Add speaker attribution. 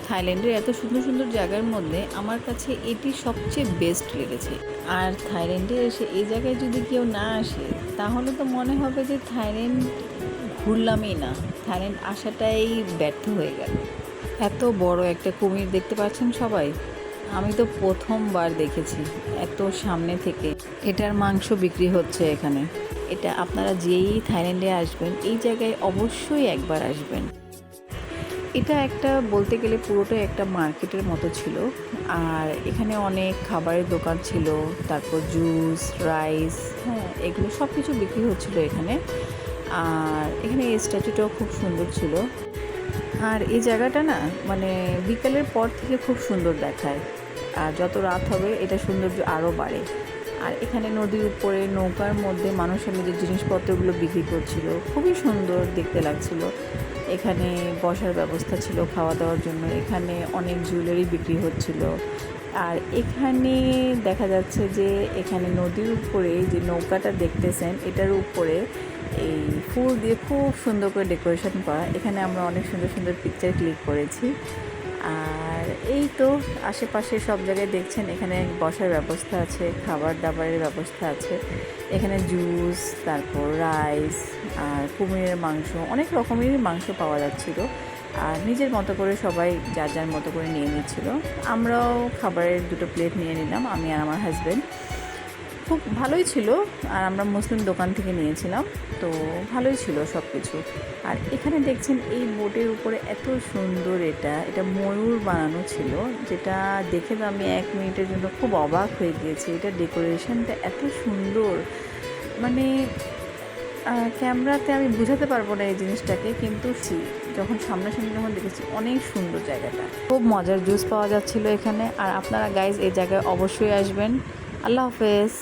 Speaker 1: থাইল্যান্ডের এত সুন্দর সুন্দর জায়গার মধ্যে আমার কাছে এটি সবচেয়ে বেস্ট লেগেছে। আর থাইল্যান্ডে এসে এই জায়গায় যদি কেউ না আসে তাহলে তো মনে হবে যে থাইল্যান্ড ঘুরলামই না, থাইল্যান্ড আসাটাই ব্যর্থ হয়ে গেল। এত বড় একটা কুমির দেখতে পাচ্ছেন সবাই, আমি তো প্রথমবার দেখেছি এত সামনে থেকে। এটার মাংস বিক্রি হচ্ছে এখানে। এটা আপনারা যেই থাইল্যান্ডে আসবেন এই জায়গায় অবশ্যই একবার আসবেন। এটা একটা বলতে গেলে পুরোটাই একটা মার্কেটের মতো ছিল। আর এখানে অনেক খাবারের দোকান ছিল, তারপর জুস, রাইস, হ্যাঁ, এগুলো সব কিছু বিক্রি হচ্ছিলো এখানে। আর এখানে এই স্ট্যাচুটাও খুব সুন্দর ছিল। আর এই জায়গাটা না মানে বিকেলের পর থেকে খুব সুন্দর দেখায়, আর যত রাত হবে এটা সৌন্দর্য আরও বাড়ে। আর এখানে নদীর উপরে নৌকার মধ্যে মানুষের নিজের জিনিসপত্রগুলো বিক্রি করছিল, খুবই সুন্দর দেখতে লাগছিল। এখানে বসার ব্যবস্থা ছিল খাওয়া দাওয়ার জন্য, এখানে অনেক জুয়েলারি বিক্রি হচ্ছিল। আর এখানে দেখা যাচ্ছে যে এখানে নদীর উপরে যে নৌকাটা দেখতেছেন এটার উপরে এই ফুল দিয়ে খুব সুন্দর করে ডেকোরেশন করা। এখানে আমরা অনেক সুন্দর সুন্দর পিকচার ক্লিক করেছি। আর এই তো আশেপাশে সব জায়গায় দেখছেন এখানে বসার ব্যবস্থা আছে, খাবার দাবারের ব্যবস্থা আছে। এখানে জুস, তারপর রাইস আর কুমিরের মাংস, অনেক রকমেরই মাংস পাওয়া যাচ্ছিলো। আর নিজের মতো করে সবাই যার যার মতো করে নিয়ে নিচ্ছিল। আমরাও খাবারের 2টো প্লেট নিয়ে নিলাম, আমি আর আমার হাজব্যান্ড। খুব ভালোই ছিল। আর আমরা মুসলিম দোকান থেকে নিয়েছিলাম, তো ভালোই ছিল সব কিছু। আর এখানে দেখছেন এই বোটের উপরে এত সুন্দর, এটা ময়ূর বানানো ছিল, যেটা দেখে তো আমি 1 মিনিটের জন্য খুব অবাক হয়ে গিয়েছি। এটা ডেকোরেশনটা এত সুন্দর, মানে ক্যামেরাতে আমি বুঝাতে পারবো না এই জিনিসটাকে, কিন্তু যখন সামনাসামনি যখন দেখেছি অনেক সুন্দর জায়গাটা। খুব মজার জুস পাওয়া যাচ্ছিলো এখানে। আর আপনারা গাইজ এই জায়গায় অবশ্যই আসবেন। আল্লাহ হাফেজ।